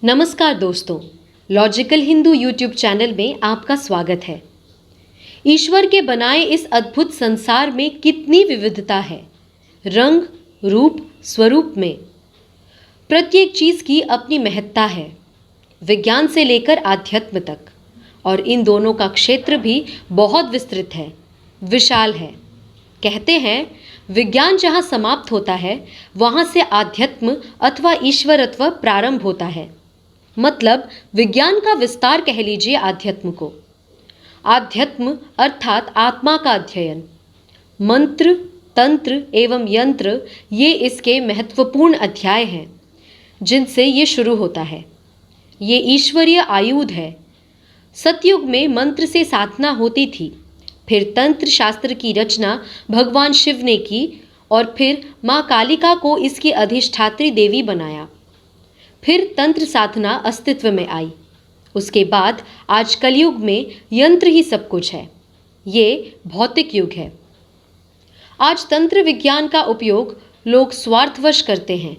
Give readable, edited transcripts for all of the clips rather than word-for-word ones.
नमस्कार दोस्तों, logical Hindu YouTube channel में आपका स्वागत है। ईश्वर के बनाए इस अद्भुत संसार में कितनी विविधता है, रंग, रूप, स्वरूप में। प्रत्येक चीज की अपनी महत्ता है, विज्ञान से लेकर आध्यात्म तक। और इन दोनों का क्षेत्र भी बहुत विस्तृत है, विशाल है। कहते हैं विज्ञान जहाँ समाप्त होता है वहाँ से आध्यात्म अथवा ईश्वरत्व प्रारंभ होता है। मतलब विज्ञान का विस्तार कह लीजिए आध्यात्म को। आध्यात्म अर्थात आत्मा का अध्ययन। मंत्र, तंत्र एवं यंत्र ये इसके महत्वपूर्ण अध्याय हैं जिनसे ये शुरू होता है। ये ईश्वरीय आयुध है। सतयुग में मंत्र से साधना होती थी, फिर तंत्र शास्त्र की रचना भगवान शिव ने की और फिर माँ कालिका को इसकी अधिष्ठात्री देवी बनाया। फिर तंत्र साधना अस्तित्व में आई। उसके बाद आज कलयुग में यंत्र ही सब कुछ है। ये भौतिक युग है। आज तंत्र विज्ञान का उपयोग लोग स्वार्थवश करते हैं।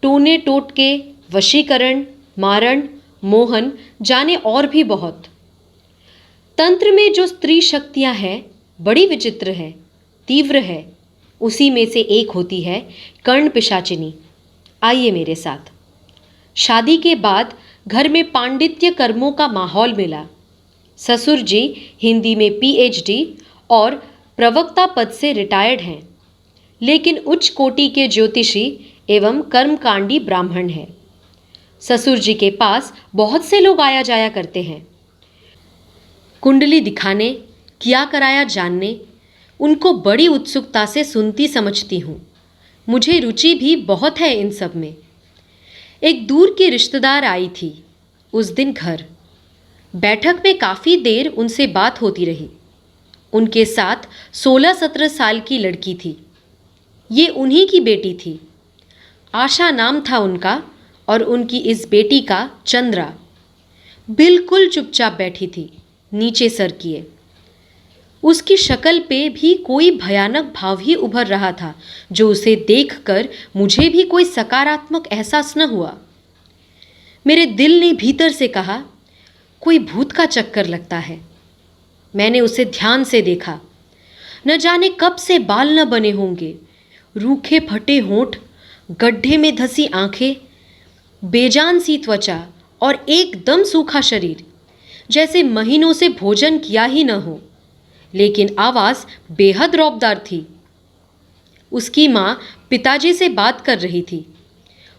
टोने टोटके, वशीकरण, मारण, मोहन, जाने और भी बहुत। तंत्र में जो स्त्री शक्तियां हैं बड़ी विचित्र है, तीव्र है। उसी में से एक होती है कर्ण पिशाचिनी। आइए मेरे साथ। शादी के बाद घर में पांडित्य कर्मों का माहौल मिला। ससुर जी हिंदी में पीएचडी और प्रवक्ता पद से रिटायर्ड हैं, लेकिन उच्च कोटि के ज्योतिषी एवं कर्मकांडी ब्राह्मण हैं। ससुर जी के पास बहुत से लोग आया जाया करते हैं, कुंडली दिखाने, क्या कराया जानने। उनको बड़ी उत्सुकता से सुनती समझती हूँ। मुझे रुचि भी बहुत है इन सब में। एक दूर की रिश्तेदार आई थी उस दिन घर। बैठक में काफ़ी देर उनसे बात होती रही। उनके साथ 16-17 साल की लड़की थी। ये उन्हीं की बेटी थी। आशा नाम था उनका और उनकी इस बेटी का चंद्रा। बिल्कुल चुपचाप बैठी थी, नीचे सर किए। उसकी शक्ल पे भी कोई भयानक भाव ही उभर रहा था, जो उसे देखकर मुझे भी कोई सकारात्मक एहसास न हुआ। मेरे दिल ने भीतर से कहा, कोई भूत का चक्कर लगता है। मैंने उसे ध्यान से देखा। न जाने कब से बाल न बने होंगे, रूखे फटे होंठ, गड्ढे में धसी आंखें, बेजान सी त्वचा और एकदम सूखा शरीर, जैसे महीनों से भोजन किया ही न हो। लेकिन आवाज़ बेहद रौबदार थी। उसकी माँ पिताजी से बात कर रही थी,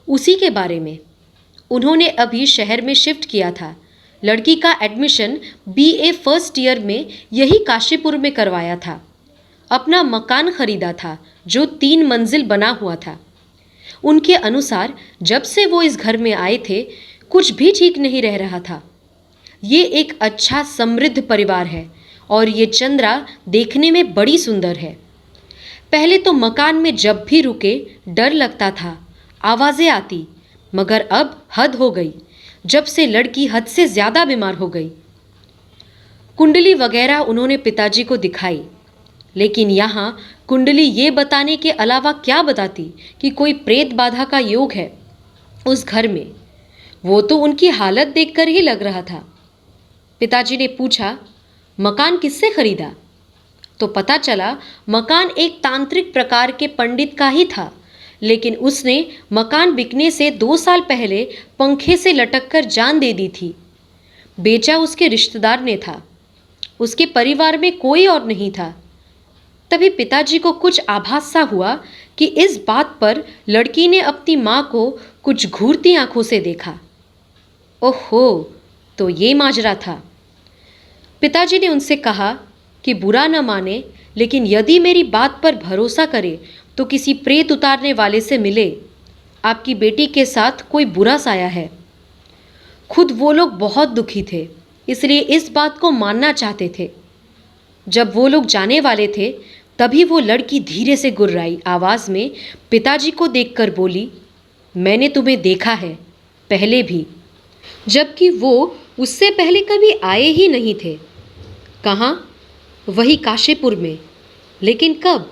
उसी के बारे में। उन्होंने अभी शहर में शिफ्ट किया था। लड़की का एडमिशन बीए फर्स्ट ईयर में यही काशीपुर में करवाया था। अपना मकान खरीदा था जो 3 मंजिल बना हुआ था। उनके अनुसार जब से वो इस घर में आए थे कुछ भी ठीक नहीं रह रहा था। ये एक अच्छा समृद्ध परिवार है और ये चंद्रा देखने में बड़ी सुंदर है। पहले तो मकान में जब भी रुके डर लगता था, आवाज़ें आती, मगर अब हद हो गई जब से लड़की हद से ज़्यादा बीमार हो गई। कुंडली वगैरह उन्होंने पिताजी को दिखाई, लेकिन यहाँ कुंडली ये बताने के अलावा क्या बताती कि कोई प्रेत बाधा का योग है उस घर में। वो तो उनकी हालत देखकर ही लग रहा था। पिताजी ने पूछा, मकान किससे खरीदा? तो पता चला मकान एक तांत्रिक प्रकार के पंडित का ही था, लेकिन उसने मकान बिकने से 2 साल पहले पंखे से लटककर जान दे दी थी। बेचा उसके रिश्तेदार ने था। उसके परिवार में कोई और नहीं था। तभी पिताजी को कुछ आभास सा हुआ कि इस बात पर लड़की ने अपनी माँ को कुछ घूरती आंखों से देखा। ओहो, तो ये माजरा था। पिताजी ने उनसे कहा कि बुरा न माने, लेकिन यदि मेरी बात पर भरोसा करे तो किसी प्रेत उतारने वाले से मिले। आपकी बेटी के साथ कोई बुरा साया है। खुद वो लोग बहुत दुखी थे, इसलिए इस बात को मानना चाहते थे। जब वो लोग जाने वाले थे तभी वो लड़की धीरे से गुर्राई आवाज़ में पिताजी को देखकर बोली, मैंने तुम्हें देखा है पहले भी, जबकि वो उससे पहले कभी आए ही नहीं थे। कहाँ? वही काशीपुर में। लेकिन कब?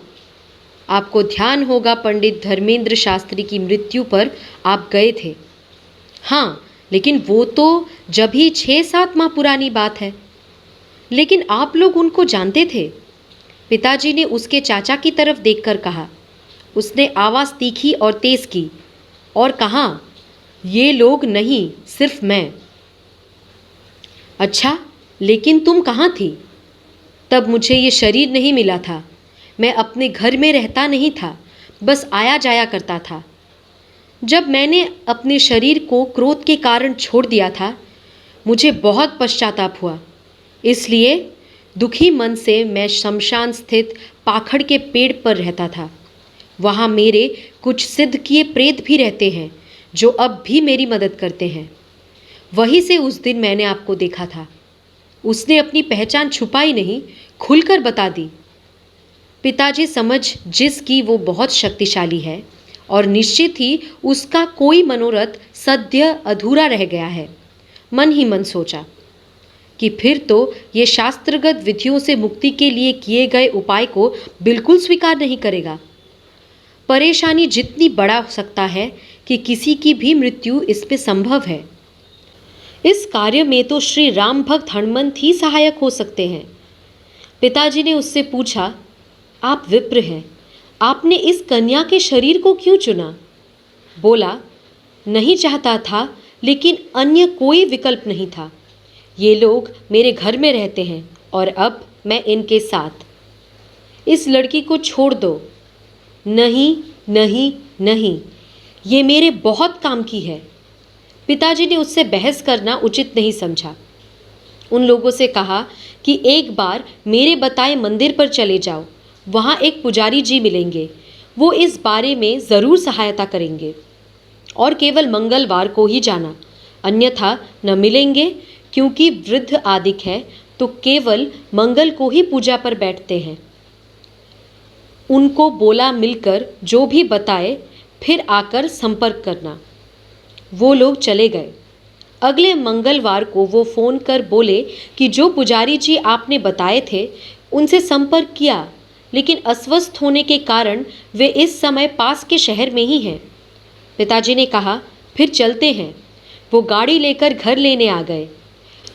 आपको ध्यान होगा पंडित धर्मेंद्र शास्त्री की मृत्यु पर आप गए थे। हाँ, लेकिन वो तो जब ही 6-7 माह पुरानी बात है। लेकिन आप लोग उनको जानते थे? पिताजी ने उसके चाचा की तरफ देखकर कहा। उसने आवाज़ तीखी और तेज की और कहा, ये लोग नहीं, सिर्फ मैं। अच्छा, लेकिन तुम कहाँ थी? तब मुझे ये शरीर नहीं मिला था। मैं अपने घर में रहता नहीं था, बस आया जाया करता था। जब मैंने अपने शरीर को क्रोध के कारण छोड़ दिया था, मुझे बहुत पश्चाताप हुआ। इसलिए दुखी मन से मैं शमशान स्थित पाखड़ के पेड़ पर रहता था। वहाँ मेरे कुछ सिद्ध किए प्रेत भी रहते हैं, जो अब भी मेरी मदद करते हैं। वहीं से उस दिन मैंने आपको देखा था। उसने अपनी पहचान छुपाई नहीं, खुलकर बता दी। पिताजी समझ जिसकी वो बहुत शक्तिशाली है और निश्चित ही उसका कोई मनोरथ सद्य अधूरा रह गया है। मन ही मन सोचा कि फिर तो ये शास्त्रगत विधियों से मुक्ति के लिए किए गए उपाय को बिल्कुल स्वीकार नहीं करेगा। परेशानी जितनी बड़ा हो सकता है कि किसी की भी मृत्यु इस पे संभव है। इस कार्य में तो श्री राम भक्त हनुमंत ही सहायक हो सकते हैं। पिताजी ने उससे पूछा, आप विप्र हैं, आपने इस कन्या के शरीर को क्यों चुना? बोला, नहीं चाहता था, लेकिन अन्य कोई विकल्प नहीं था। ये लोग मेरे घर में रहते हैं और अब मैं इनके साथ। इस लड़की को छोड़ दो। नहीं नहीं नहीं, ये मेरे बहुत काम की है। पिताजी ने उससे बहस करना उचित नहीं समझा। उन लोगों से कहा कि एक बार मेरे बताए मंदिर पर चले जाओ, वहाँ एक पुजारी जी मिलेंगे, वो इस बारे में ज़रूर सहायता करेंगे। और केवल मंगलवार को ही जाना, अन्यथा न मिलेंगे, क्योंकि वृद्ध आदिक है तो केवल मंगल को ही पूजा पर बैठते हैं। उनको बोला मिलकर जो भी बताए, फिर आकर संपर्क करना। वो लोग चले गए। अगले मंगलवार को वो फ़ोन कर बोले कि जो पुजारी जी आपने बताए थे उनसे संपर्क किया, लेकिन अस्वस्थ होने के कारण वे इस समय पास के शहर में ही हैं। पिताजी ने कहा, फिर चलते हैं। वो गाड़ी लेकर घर लेने आ गए।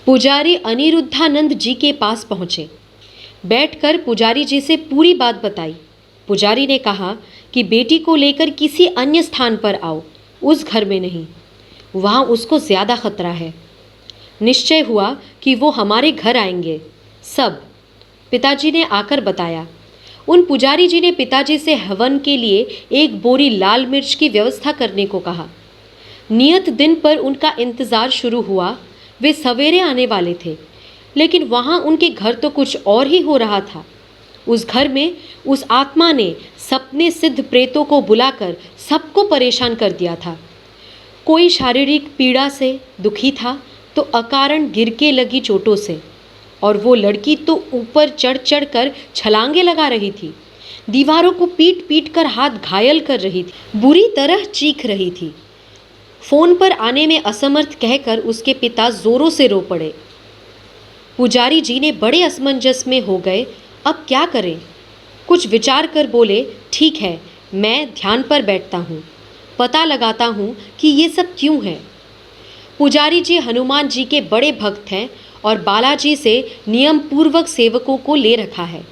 पुजारी अनिरुद्धानंद जी के पास पहुँचे। बैठकर पुजारी जी से पूरी बात बताई। पुजारी ने कहा कि बेटी को लेकर किसी अन्य स्थान पर आओ, उस घर में नहीं, वहाँ उसको ज़्यादा खतरा है। निश्चय हुआ कि वो हमारे घर आएंगे। सब पिताजी ने आकर बताया। उन पुजारी जी ने पिताजी से हवन के लिए एक बोरी लाल मिर्च की व्यवस्था करने को कहा। नियत दिन पर उनका इंतज़ार शुरू हुआ। वे सवेरे आने वाले थे, लेकिन वहाँ उनके घर तो कुछ और ही हो रहा था। उस घर में उस आत्मा ने सपने सिद्ध प्रेतों को बुलाकर सबको परेशान कर दिया था। कोई शारीरिक पीड़ा से दुखी था तो अकारण गिर के लगी चोटों से, और वो लड़की तो ऊपर चढ़ चढ़ कर छलांगे लगा रही थी, दीवारों को पीट पीट कर हाथ घायल कर रही थी, बुरी तरह चीख रही थी। फोन पर आने में असमर्थ कहकर उसके पिता जोरों से रो पड़े। पुजारी जी ने बड़े असमंजस में हो गए, अब क्या करें? कुछ विचार कर बोले, ठीक है, मैं ध्यान पर बैठता हूँ, पता लगाता हूँ कि ये सब क्यों है। पुजारी जी हनुमान जी के बड़े भक्त हैं और बालाजी से नियम पूर्वक सेवकों को ले रखा है।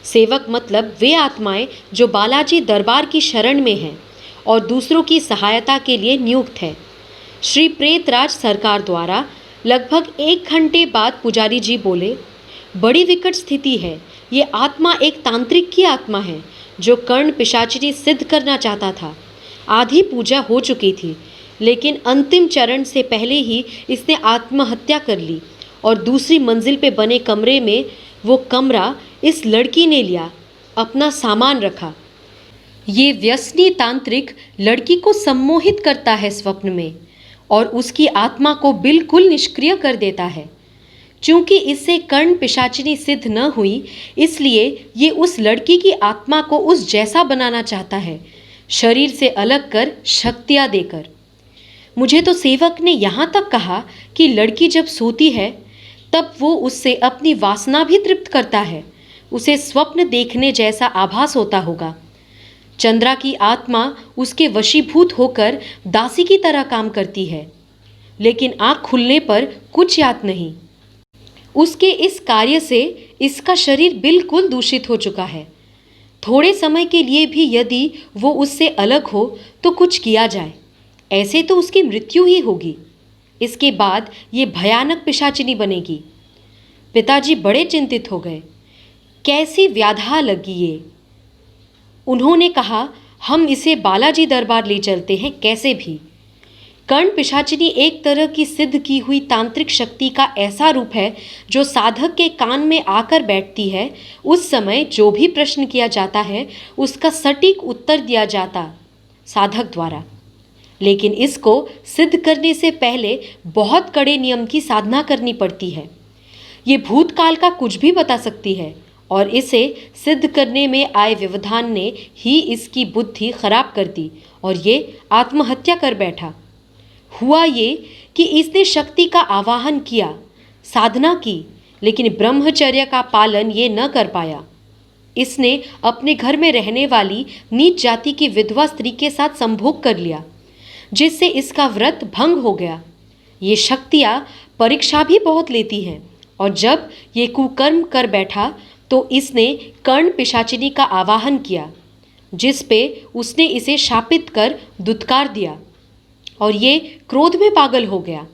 सेवक मतलब वे आत्माएं जो बालाजी दरबार की शरण में हैं और दूसरों की सहायता के लिए नियुक्त है। श्री प्रेतराज सरकार द्वारा लगभग 1 घंटे बाद पुजारी जी बोले, बड़ी विकट स्थिति है। ये आत्मा एक तांत्रिक की आत्मा है जो कर्ण पिशाचिनी सिद्ध करना चाहता था। आधी पूजा हो चुकी थी, लेकिन अंतिम चरण से पहले ही इसने आत्महत्या कर ली और दूसरी मंजिल पे बने कमरे में वो कमरा इस लड़की ने लिया, अपना सामान रखा। ये व्यसनी तांत्रिक लड़की को सम्मोहित करता है स्वप्न में और उसकी आत्मा को बिल्कुल निष्क्रिय कर देता है। चूंकि इससे कर्ण पिशाचिनी सिद्ध न हुई, इसलिए ये उस लड़की की आत्मा को उस जैसा बनाना चाहता है, शरीर से अलग कर शक्तियाँ देकर। मुझे तो सेवक ने यहाँ तक कहा कि लड़की जब सोती है तब वो उससे अपनी वासना भी तृप्त करता है, उसे स्वप्न देखने जैसा आभास होता होगा। चंद्रा की आत्मा उसके वशीभूत होकर दासी की तरह काम करती है। लेकिन आंख खुलने पर कुछ याद नहीं। उसके इस कार्य से इसका शरीर बिल्कुल दूषित हो चुका है। थोड़े समय के लिए भी यदि वो उससे अलग हो तो कुछ किया जाए, ऐसे तो उसकी मृत्यु ही होगी। इसके बाद ये भयानक पिशाचिनी बनेगी। पिताजी बड़े चिंतित हो गए। कैसी व्याधा लगी ये। उन्होंने कहा, हम इसे बालाजी दरबार ले चलते हैं कैसे भी। कर्ण पिशाचिनी एक तरह की सिद्ध की हुई तांत्रिक शक्ति का ऐसा रूप है जो साधक के कान में आकर बैठती है। उस समय जो भी प्रश्न किया जाता है उसका सटीक उत्तर दिया जाता साधक द्वारा। लेकिन इसको सिद्ध करने से पहले बहुत कड़े नियम की साधना करनी पड़ती है। ये भूतकाल का कुछ भी बता सकती है और इसे सिद्ध करने में आए व्यवधान ने ही इसकी बुद्धि खराब कर दी और ये आत्महत्या कर बैठा। हुआ ये कि इसने शक्ति का आवाहन किया, साधना की, लेकिन ब्रह्मचर्य का पालन ये न कर पाया। इसने अपने घर में रहने वाली नीच जाति की विधवा स्त्री के साथ संभोग कर लिया, जिससे इसका व्रत भंग हो गया। ये शक्तियाँ परीक्षा भी बहुत लेती हैं और जब ये कुकर्म कर बैठा तो इसने कर्ण पिशाचिनी का आवाहन किया, जिस पे उसने इसे शापित कर दुत्कार दिया और ये क्रोध में पागल हो गया।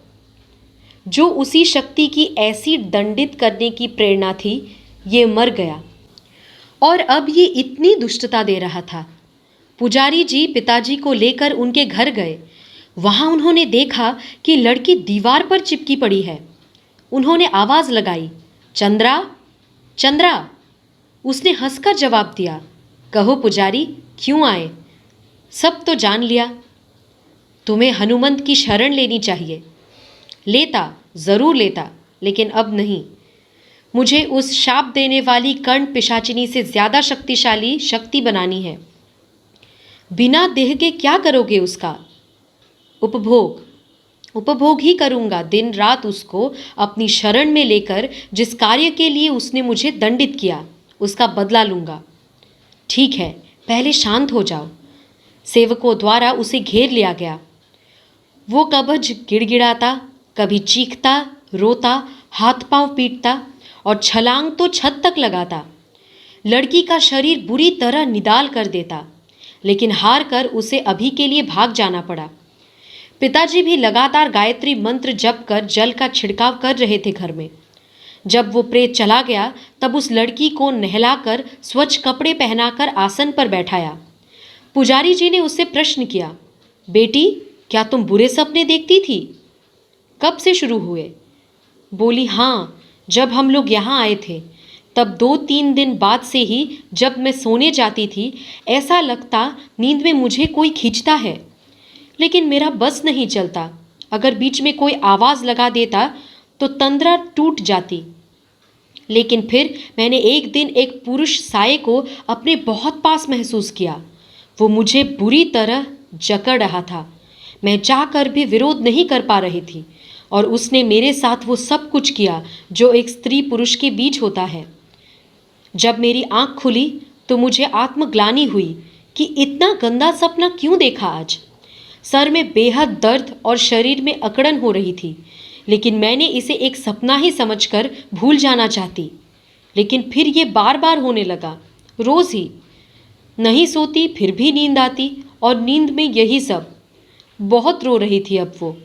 जो उसी शक्ति की ऐसी दंडित करने की प्रेरणा थी, ये मर गया और अब ये इतनी दुष्टता दे रहा था। पुजारी जी पिताजी को लेकर उनके घर गए। वहाँ उन्होंने देखा कि लड़की दीवार पर चिपकी पड़ी है। उन्होंने आवाज़ लगाई, चंद्रा, चंद्रा। उसने हंसकर जवाब दिया, कहो पुजारी, क्यों आए? सब तो जान लिया। तुम्हें हनुमंत की शरण लेनी चाहिए। लेता, ज़रूर लेता, लेकिन अब नहीं। मुझे उस शाप देने वाली कर्ण पिशाचिनी से ज़्यादा शक्तिशाली शक्ति बनानी है। बिना देह के क्या करोगे उसका? उपभोग ही करूँगा। दिन रात उसको अपनी शरण में लेकर जिस कार्य के लिए उसने मुझे दंडित किया, उसका बदला लूँगा। ठीक है, पहले शांत हो जाओ। सेवकों द्वारा उसे घेर लिया गया। वो कबज गिड़गिड़ाता, कभी चीखता, रोता, हाथ पांव पीटता और छलांग तो छत तक लगाता। लड़की का शरीर बुरी तरह निदाल कर देता, लेकिन हार कर उसे अभी के लिए भाग जाना पड़ा। पिताजी भी लगातार गायत्री मंत्र जप कर जल का छिड़काव कर रहे थे घर में। जब वो प्रेत चला गया तब उस लड़की को नहलाकर स्वच्छ कपड़े पहनाकर आसन पर बैठाया। पुजारी जी ने उससे प्रश्न किया, बेटी, क्या तुम बुरे सपने देखती थी? कब से शुरू हुए? बोली, हाँ, जब हम लोग यहाँ आए थे तब 2-3 दिन बाद से ही जब मैं सोने जाती थी ऐसा लगता नींद में मुझे कोई खींचता है, लेकिन मेरा बस नहीं चलता। अगर बीच में कोई आवाज़ लगा देता तो तंद्रा टूट जाती। लेकिन फिर मैंने एक दिन एक पुरुष साये को अपने बहुत पास महसूस किया। वो मुझे बुरी तरह जकड़ रहा था। मैं जाकर भी विरोध नहीं कर पा रही थी और उसने मेरे साथ वो सब कुछ किया जो एक स्त्री पुरुष के बीच होता है। जब मेरी आंख खुली तो मुझे आत्मग्लानि हुई कि इतना गंदा सपना क्यों देखा आज। सर में बेहद दर्द और शरीर में अकड़न हो रही थी, लेकिन मैंने इसे एक सपना ही समझकर भूल जाना चाहती। लेकिन फिर ये बार बार होने लगा, रोज़ ही। नहीं सोती फिर भी नींद आती और नींद में यही सब। बहुत रो रही थी अब वो।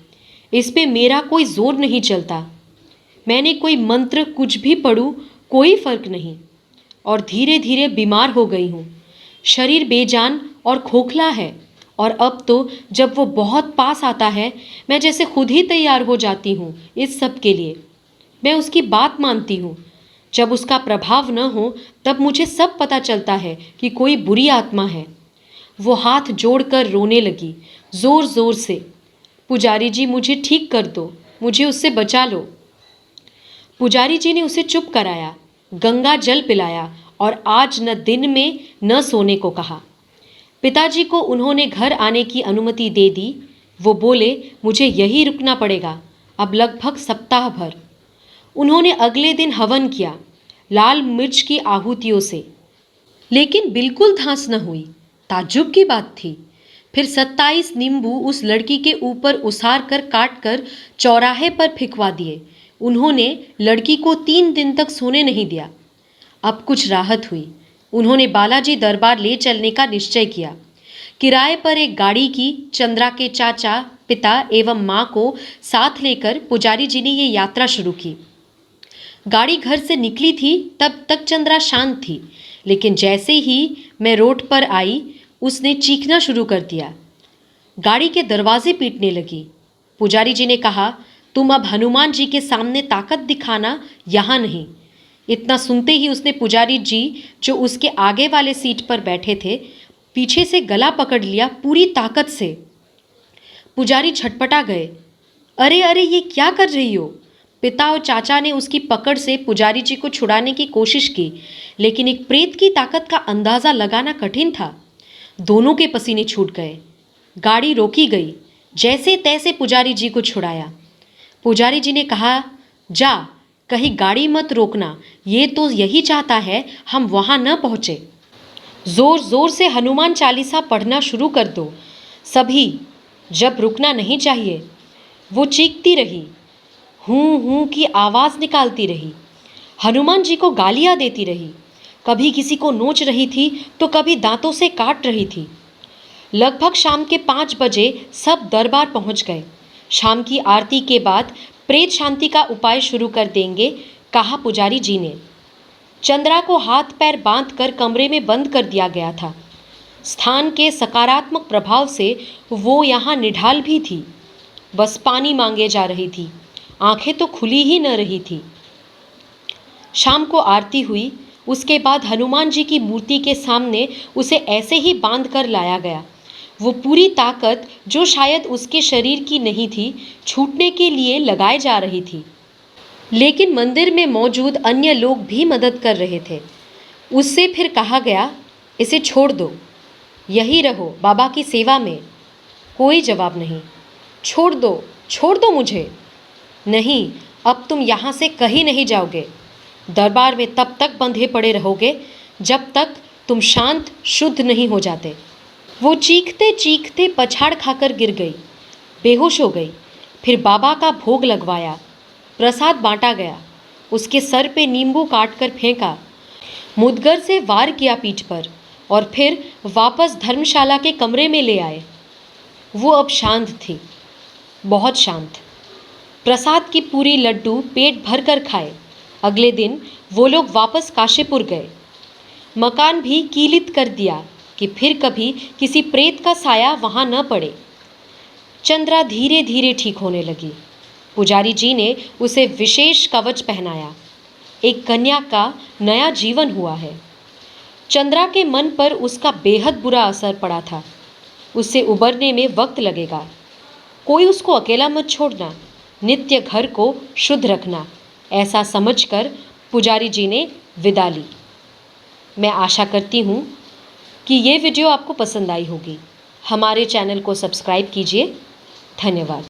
इस पे मेरा कोई जोर नहीं चलता। मैंने कोई मंत्र कुछ भी पढ़ूं, कोई फर्क नहीं। और धीरे धीरे बीमार हो गई हूँ। शरीर बेजान और खोखला है और अब तो जब वो बहुत पास आता है मैं जैसे खुद ही तैयार हो जाती हूँ इस सब के लिए। मैं उसकी बात मानती हूँ। जब उसका प्रभाव न हो तब मुझे सब पता चलता है कि कोई बुरी आत्मा है। वो हाथ जोड़कर रोने लगी, ज़ोर ज़ोर से। पुजारी जी, मुझे ठीक कर दो, मुझे उससे बचा लो। पुजारी जी ने उसे चुप कराया, गंगा जल पिलाया और आज न दिन में न सोने को कहा। पिताजी को उन्होंने घर आने की अनुमति दे दी। वो बोले, मुझे यहीं रुकना पड़ेगा अब लगभग सप्ताह भर। उन्होंने अगले दिन हवन किया, लाल मिर्च की आहुतियों से, लेकिन बिल्कुल धांस न हुई। ताज्जुब की बात थी। फिर 27 नींबू उस लड़की के ऊपर उसार कर काट कर चौराहे पर फेंकवा दिए। उन्होंने लड़की को 3 दिन तक सोने नहीं दिया। अब कुछ राहत हुई। उन्होंने बालाजी दरबार ले चलने का निश्चय किया। किराए पर एक गाड़ी की चंद्रा के चाचा, पिता एवं माँ को साथ लेकर पुजारी जी ने ये यात्रा शुरू की। गाड़ी घर से निकली थी तब तक चंद्रा शांत थी, लेकिन जैसे ही मैं रोड पर आई उसने चीखना शुरू कर दिया। गाड़ी के दरवाजे पीटने लगी। पुजारी जी ने कहा, तुम अब हनुमान जी के सामने ताकत दिखाना, यहाँ नहीं। इतना सुनते ही उसने पुजारी जी जो उसके आगे वाले सीट पर बैठे थे पीछे से गला पकड़ लिया पूरी ताकत से। पुजारी छटपटा गए। अरे अरे, ये क्या कर रही हो? पिता और चाचा ने उसकी पकड़ से पुजारी जी को छुड़ाने की कोशिश की, लेकिन एक प्रेत की ताकत का अंदाजा लगाना कठिन था। दोनों के पसीने छूट गए। गाड़ी रोकी गई। जैसे तैसे पुजारी जी को छुड़ाया। पुजारी जी ने कहा, जा, कहीं गाड़ी मत रोकना, ये तो यही चाहता है हम वहां न पहुंचे। जोर जोर से हनुमान चालीसा पढ़ना शुरू कर दो सभी, जब रुकना नहीं चाहिए। वो चीखती रही, हूँ की आवाज़ निकालती रही। हनुमान जी को गालियाँ देती रही। कभी किसी को नोच रही थी तो कभी दांतों से काट रही थी। लगभग शाम के 5 बजे सब दरबार पहुंच गए। शाम की आरती के बाद प्रेत शांति का उपाय शुरू कर देंगे, कहा पुजारी जी ने। चंद्रा को हाथ पैर बांधकर कमरे में बंद कर दिया गया था। स्थान के सकारात्मक प्रभाव से वो यहाँ निढाल भी थी। बस पानी मांगे जा रही थी, आंखें तो खुली ही न रही थी। शाम को आरती हुई। उसके बाद हनुमान जी की मूर्ति के सामने उसे ऐसे ही बांध कर लाया गया। वो पूरी ताकत जो शायद उसके शरीर की नहीं थी, छूटने के लिए लगाए जा रही थी। लेकिन मंदिर में मौजूद अन्य लोग भी मदद कर रहे थे। उससे फिर कहा गया, इसे छोड़ दो, यही रहो बाबा की सेवा में। कोई जवाब नहीं। छोड़ दो मुझे। नहीं, अब तुम यहाँ से कहीं नहीं जाओगे। दरबार में तब तक बंधे पड़े रहोगे जब तक तुम शांत शुद्ध नहीं हो जाते। वो चीखते चीखते पछाड़ खाकर गिर गई, बेहोश हो गई। फिर बाबा का भोग लगवाया, प्रसाद बांटा गया। उसके सर पे नींबू काट कर फेंका, मुदगर से वार किया पीठ पर, और फिर वापस धर्मशाला के कमरे में ले आए। वो अब शांत थी, बहुत शांत। प्रसाद की पूरी लड्डू पेट भर कर खाए। अगले दिन वो लोग वापस काशीपुर गए। मकान भी कीलित कर दिया कि फिर कभी किसी प्रेत का साया वहाँ न पड़े। चंद्रा धीरे धीरे ठीक होने लगी। पुजारी जी ने उसे विशेष कवच पहनाया। एक कन्या का नया जीवन हुआ है। चंद्रा के मन पर उसका बेहद बुरा असर पड़ा था। उससे उबरने में वक्त लगेगा। कोई उसको अकेला मत छोड़ना, नित्य घर को शुद्ध रखना, ऐसा समझकर पुजारी जी ने विदा ली। मैं आशा करती हूँ कि ये वीडियो आपको पसंद आई होगी। हमारे चैनल को सब्सक्राइब कीजिए। धन्यवाद।